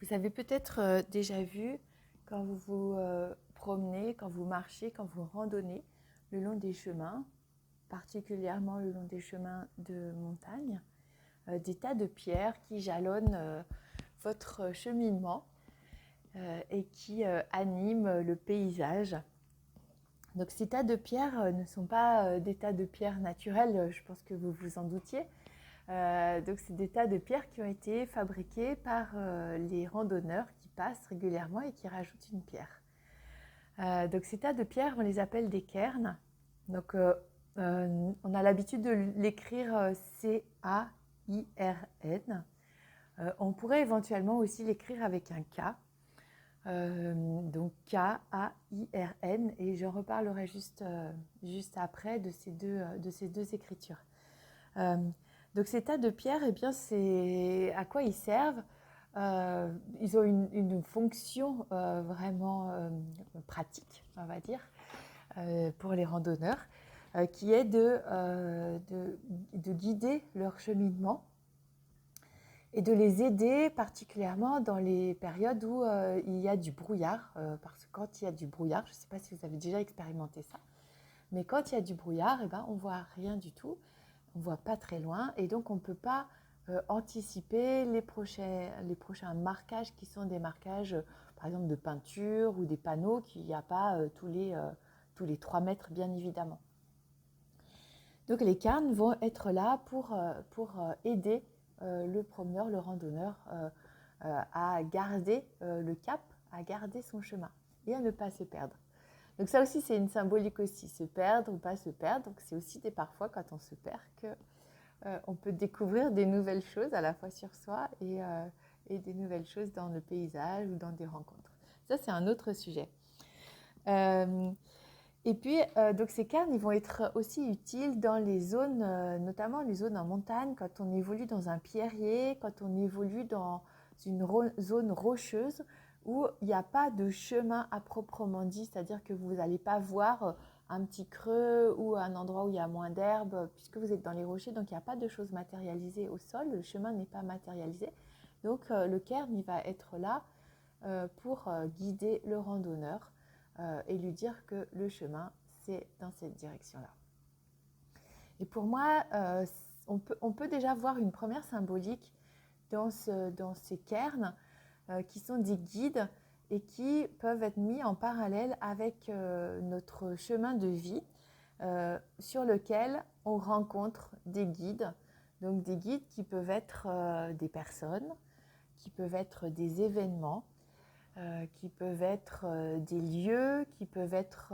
Vous avez peut-être déjà vu quand vous vous promenez, quand vous marchez, quand vous randonnez le long des chemins, particulièrement le long des chemins de montagne, des tas de pierres qui jalonnent votre cheminement et qui animent le paysage. Donc ces tas de pierres ne sont pas des tas de pierres naturelles, je pense que vous vous en doutiez. Donc c'est des tas de pierres qui ont été fabriquées par les randonneurs qui passent régulièrement et qui rajoutent une pierre. Donc ces tas de pierres, on les appelle des cairns. Donc on a l'habitude de l'écrire C-A-I-R-N. On pourrait éventuellement aussi l'écrire avec un K. Donc K-A-I-R-N, et j'en reparlerai juste après de ces deux écritures. Donc ces tas de pierres, eh bien, c'est à quoi ils servent. Ils ont une fonction vraiment pratique, on va dire, pour les randonneurs, qui est de guider leur cheminement et de les aider particulièrement dans les périodes où il y a du brouillard. Parce que quand il y a du brouillard, je ne sais pas si vous avez déjà expérimenté ça, mais quand il y a du brouillard, eh ben, on ne voit rien du tout. On ne voit pas très loin et donc on ne peut pas anticiper les prochains marquages qui sont des marquages, par exemple de peinture ou des panneaux qu'il n'y a pas tous les 3 mètres, bien évidemment. Donc les cairns vont être là pour aider le promeneur, le randonneur à garder le cap, à garder son chemin et à ne pas se perdre. Donc ça aussi, c'est une symbolique aussi, se perdre ou pas se perdre. Donc c'est aussi parfois quand on se perd qu'on peut découvrir des nouvelles choses à la fois sur soi et des nouvelles choses dans le paysage ou dans des rencontres. Ça, c'est un autre sujet. Et puis, donc ces cairns, ils vont être aussi utiles dans les zones, notamment les zones en montagne, quand on évolue dans un pierrier, quand on évolue dans une zone rocheuse, où il n'y a pas de chemin à proprement dit, c'est-à-dire que vous n'allez pas voir un petit creux ou un endroit où il y a moins d'herbe, puisque vous êtes dans les rochers, donc il n'y a pas de choses matérialisées au sol, le chemin n'est pas matérialisé. Donc le cairn, il va être là pour guider le randonneur et lui dire que le chemin, c'est dans cette direction-là. Et pour moi, on peut déjà voir une première symbolique dans ces cairns, qui sont des guides et qui peuvent être mis en parallèle avec notre chemin de vie sur lequel on rencontre des guides. Donc des guides qui peuvent être des personnes, qui peuvent être des événements, qui peuvent être des lieux, qui peuvent être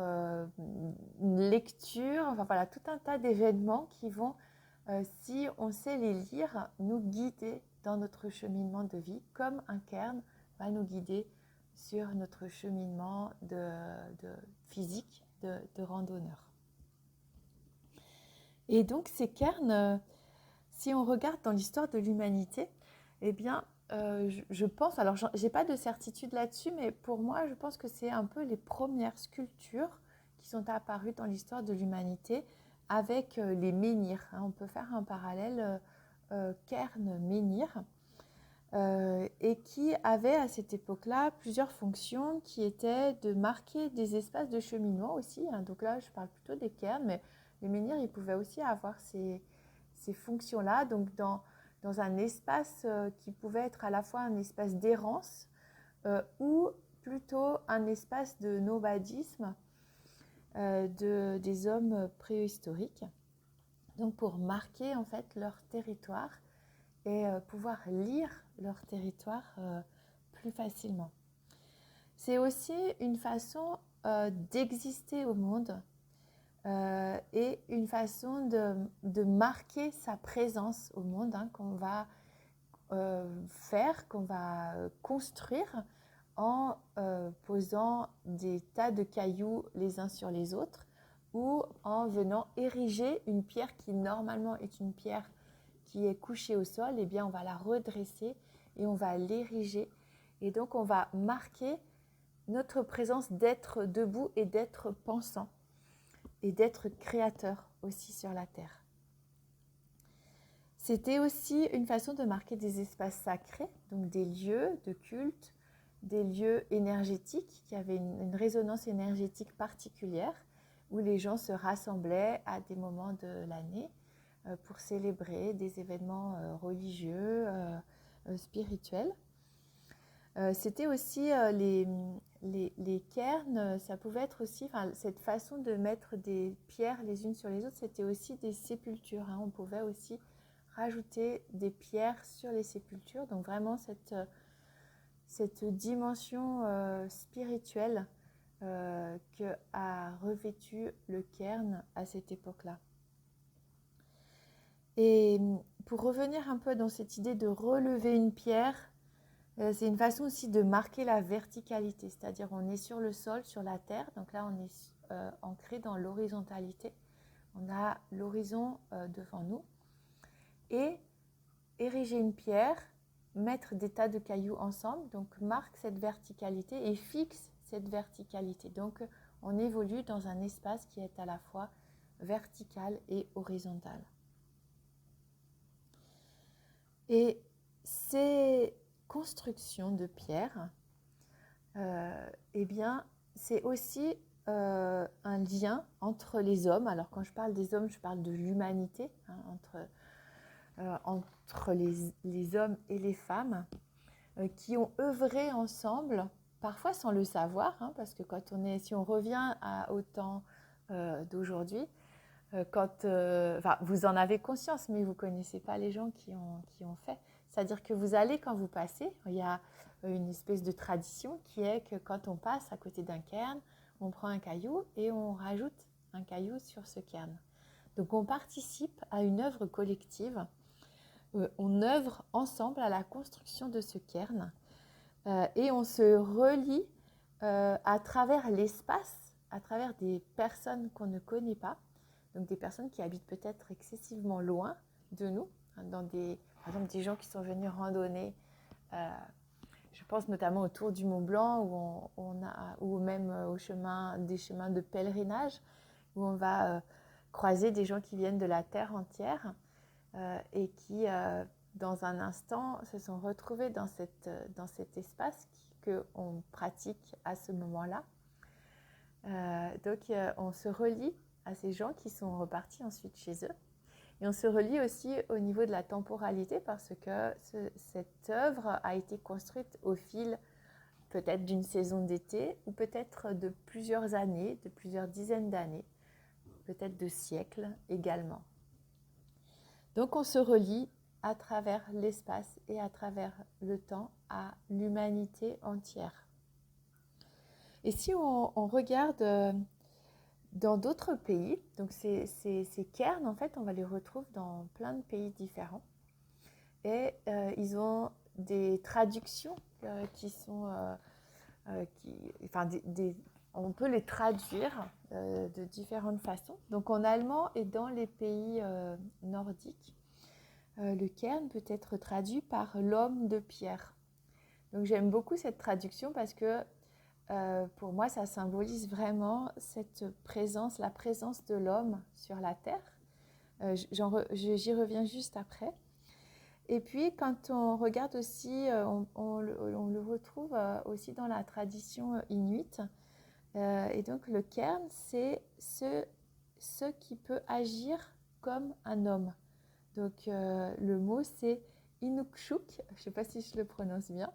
une lecture, enfin voilà, tout un tas d'événements qui vont, si on sait les lire, nous guider dans notre cheminement de vie, comme un cairn va nous guider sur notre cheminement de physique de randonneur. Et donc ces cairns, si on regarde dans l'histoire de l'humanité, eh bien, je pense, alors j'ai pas de certitude là-dessus, mais pour moi, je pense que c'est un peu les premières sculptures qui sont apparues dans l'histoire de l'humanité avec les menhirs. On peut faire un parallèle cairn-menhir, et qui avait à cette époque-là plusieurs fonctions qui étaient de marquer des espaces de cheminement aussi. Donc là, je parle plutôt des cairns, mais les menhirs, ils pouvaient aussi avoir ces fonctions-là. Donc dans un espace qui pouvait être à la fois un espace d'errance ou plutôt un espace de nomadisme des hommes préhistoriques. Donc pour marquer en fait leur territoire et pouvoir lire leur territoire plus facilement. C'est aussi une façon d'exister au monde et une façon de marquer sa présence au monde, qu'on va faire, qu'on va construire en posant des tas de cailloux les uns sur les autres ou en venant ériger une pierre qui normalement est une pierre qui est couchée au sol. Eh bien on va la redresser et on va l'ériger. Et donc on va marquer notre présence d'être debout et d'être pensant et d'être créateur aussi sur la terre. C'était aussi une façon de marquer des espaces sacrés. donc des lieux de culte, des lieux énergétiques qui avaient une résonance énergétique particulière, où les gens se rassemblaient à des moments de l'année pour célébrer des événements religieux, spirituels. C'était aussi les cairns, ça pouvait être aussi, cette façon de mettre des pierres les unes sur les autres, c'était aussi des sépultures. On pouvait aussi rajouter des pierres sur les sépultures, donc vraiment cette dimension spirituelle que a revêtu le cairn à cette époque-là. Et pour revenir un peu dans cette idée de relever une pierre, c'est une façon aussi de marquer la verticalité, c'est-à-dire on est sur le sol, sur la terre, donc là on est ancré dans l'horizontalité, on a l'horizon devant nous, et ériger une pierre, mettre des tas de cailloux ensemble, donc marque cette verticalité et fixe cette verticalité. Donc on évolue dans un espace qui est à la fois vertical et horizontal. Et ces constructions de pierre, eh bien, c'est aussi un lien entre les hommes. Alors quand je parle des hommes, je parle de l'humanité, entre les hommes et les femmes qui ont œuvré ensemble, parfois sans le savoir, parce que si on revient au temps d'aujourd'hui, vous en avez conscience, mais vous ne connaissez pas les gens qui ont fait. C'est-à-dire que vous allez, quand vous passez, il y a une espèce de tradition qui est que quand on passe à côté d'un cairn, on prend un caillou et on rajoute un caillou sur ce cairn. Donc on participe à une œuvre collective, on œuvre ensemble à la construction de ce cairn et on se relie à travers l'espace, à travers des personnes qu'on ne connaît pas, donc des personnes qui habitent peut-être excessivement loin de nous, par exemple des gens qui sont venus randonner, je pense notamment autour du Mont Blanc ou même des chemins de pèlerinage, où on va croiser des gens qui viennent de la terre entière et qui, dans un instant, se sont retrouvés dans cet espace qu'on pratique à ce moment-là. Donc on se relie à ces gens qui sont repartis ensuite chez eux. Et on se relie aussi au niveau de la temporalité parce que cette œuvre a été construite au fil peut-être d'une saison d'été ou peut-être de plusieurs années, de plusieurs dizaines d'années, peut-être de siècles également. Donc on se relie à travers l'espace et à travers le temps à l'humanité entière. Et si on regarde dans d'autres pays, donc ces cairns, en fait, on va les retrouver dans plein de pays différents. Et ils ont des traductions qui sont... on peut les traduire de différentes façons. Donc en allemand et dans les pays nordiques, le cairn peut être traduit par l'homme de pierre. Donc j'aime beaucoup cette traduction parce que pour moi, ça symbolise vraiment cette présence, la présence de l'homme sur la terre. J'y reviens juste après. Et puis, quand on regarde aussi, on le retrouve aussi dans la tradition inuite. Et donc, le cairn, c'est ce qui peut agir comme un homme. Donc, le mot, c'est Inukshuk. Je ne sais pas si je le prononce bien.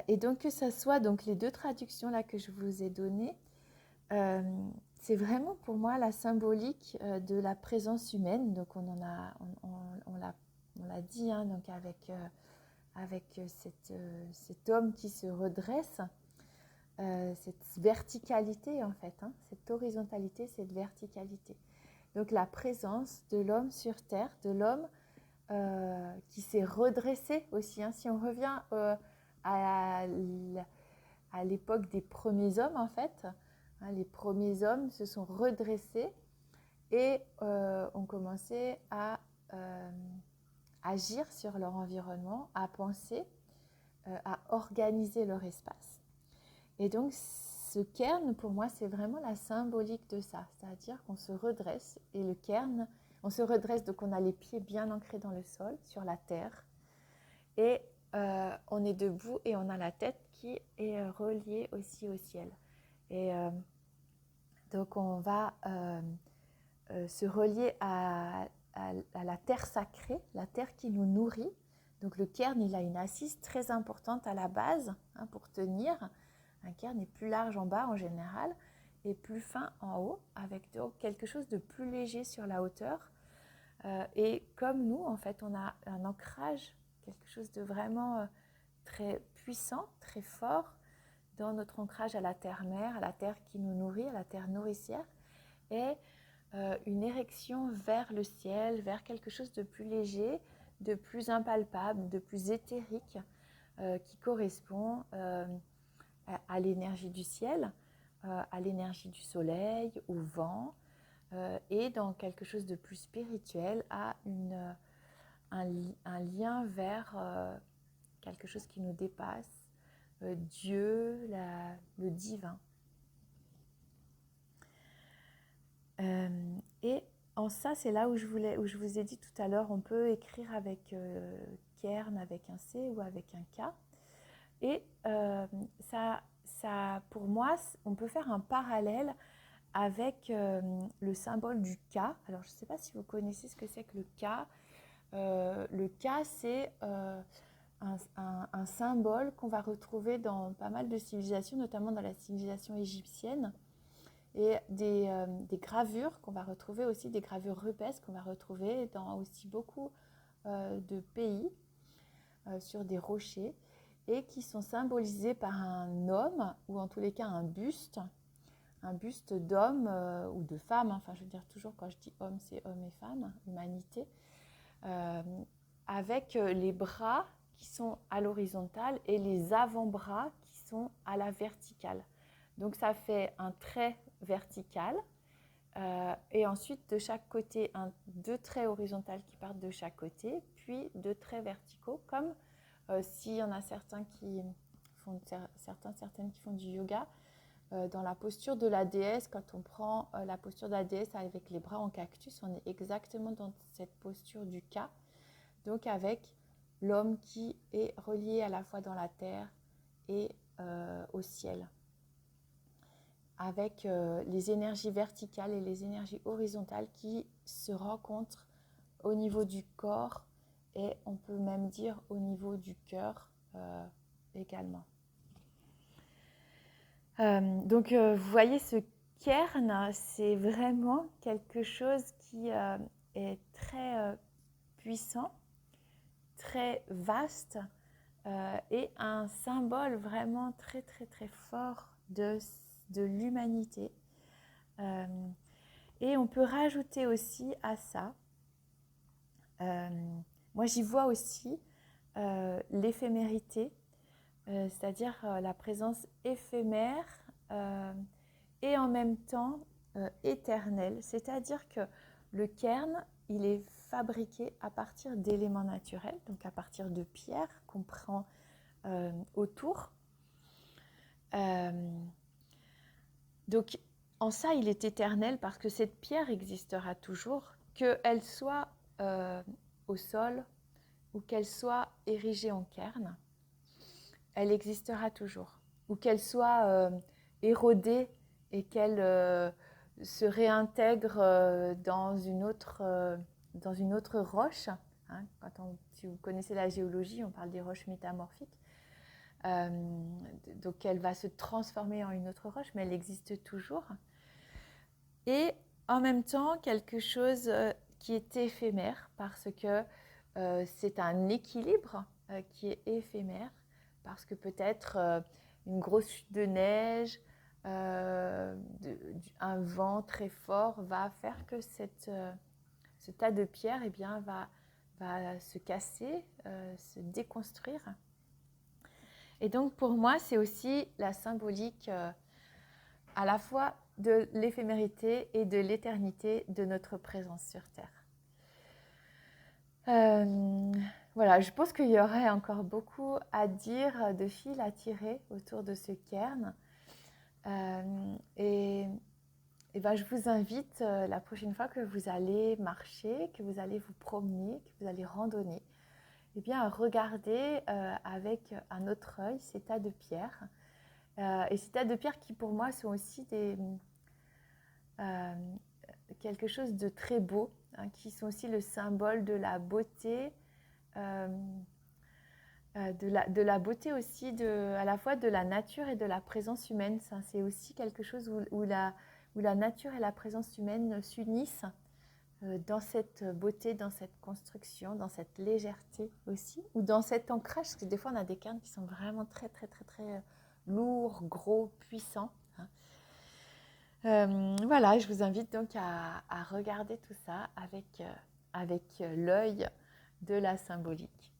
Et donc que ce soit donc les deux traductions là que je vous ai données, c'est vraiment pour moi la symbolique de la présence humaine. Donc on l'a dit, donc avec cet homme qui se redresse, cette verticalité en fait, cette horizontalité, cette verticalité. Donc la présence de l'homme sur terre, de l'homme qui s'est redressé aussi. Si on revient à l'époque des premiers hommes, en fait, les premiers hommes se sont redressés et ont commencé à agir sur leur environnement, à penser, à organiser leur espace. Et donc, ce cairn, pour moi, c'est vraiment la symbolique de ça, c'est-à-dire qu'on se redresse et le cairn, On se redresse, donc on a les pieds bien ancrés dans le sol, sur la terre. Et on est debout et on a la tête qui est reliée aussi au ciel. Et donc on va se relier à la terre sacrée, la terre qui nous nourrit. Donc le cairn, il a une assise très importante à la base pour tenir. Un cairn est plus large en bas en général et plus fin en haut, avec donc quelque chose de plus léger sur la hauteur. Et comme nous, en fait, on a un ancrage, quelque chose de vraiment très puissant, très fort dans notre ancrage à la terre-mère, à la terre qui nous nourrit, à la terre nourricière, et une érection vers le ciel, vers quelque chose de plus léger, de plus impalpable, de plus éthérique, qui correspond à l'énergie du ciel, à l'énergie du soleil, au vent, et dans quelque chose de plus spirituel, à un lien vers quelque chose qui nous dépasse, Dieu, le divin. Et en ça, c'est là où je vous ai dit tout à l'heure, on peut écrire avec cairn, avec un C ou avec un K. Et ça, pour moi, on peut faire un parallèle avec le symbole du K. Alors, je ne sais pas si vous connaissez ce que c'est que le K. Le K, c'est un symbole qu'on va retrouver dans pas mal de civilisations, notamment dans la civilisation égyptienne, et des gravures qu'on va retrouver aussi, des gravures rupestres qu'on va retrouver dans aussi beaucoup de pays sur des rochers, et qui sont symbolisées par un homme, ou en tous les cas un buste d'homme ou de femme, enfin je veux dire toujours quand je dis homme, c'est homme et femme, humanité, avec les bras qui sont à l'horizontale et les avant-bras qui sont à la verticale. Donc ça fait un trait vertical et ensuite de chaque côté, deux traits horizontaux qui partent de chaque côté, puis deux traits verticaux, comme s'il y en a certaines qui font du yoga. Dans la posture de la déesse, quand on prend la posture de la déesse avec les bras en cactus, on est exactement dans cette posture du K, donc avec l'homme qui est relié à la fois dans la terre et au ciel, avec les énergies verticales et les énergies horizontales qui se rencontrent au niveau du corps et on peut même dire au niveau du cœur également. Donc vous voyez, ce cairn, c'est vraiment quelque chose qui est très puissant, très vaste et un symbole vraiment très très très fort de l'humanité. Et on peut rajouter aussi à ça, moi j'y vois aussi l'éphémérité, c'est-à-dire la présence éphémère et en même temps éternelle. C'est-à-dire que le cairn, il est fabriqué à partir d'éléments naturels, donc à partir de pierres qu'on prend autour. Donc en ça, il est éternel parce que cette pierre existera toujours, qu'elle soit au sol ou qu'elle soit érigée en cairn. Elle existera toujours, ou qu'elle soit érodée et qu'elle se réintègre dans une autre roche. Hein, si vous connaissez la géologie, on parle des roches métamorphiques. Donc elle va se transformer en une autre roche, mais elle existe toujours. Et en même temps, quelque chose qui est éphémère, parce que c'est un équilibre qui est éphémère, parce que peut-être une grosse chute de neige, un vent très fort va faire que ce tas de pierres va se casser, se déconstruire. Et donc pour moi, c'est aussi la symbolique à la fois de l'éphémérité et de l'éternité de notre présence sur Terre. Voilà, je pense qu'il y aurait encore beaucoup à dire, de fil à tirer autour de ce cairn. Et et ben, je vous invite la prochaine fois que vous allez marcher, que vous allez vous promener, que vous allez randonner, eh bien, à regarder avec un autre œil ces tas de pierres. Et ces tas de pierres qui, pour moi, sont aussi euh, quelque chose de très beau, hein, qui sont aussi le symbole de la beauté, euh, de la beauté aussi, à la fois de la nature et de la présence humaine. Ça, c'est aussi quelque chose où la nature et la présence humaine s'unissent dans cette beauté, dans cette construction, dans cette légèreté aussi, ou dans cet ancrage, parce que des fois on a des cairns qui sont vraiment très très très très lourds, gros, puissants, hein. Voilà, je vous invite donc à regarder tout ça avec l'œil de la symbolique.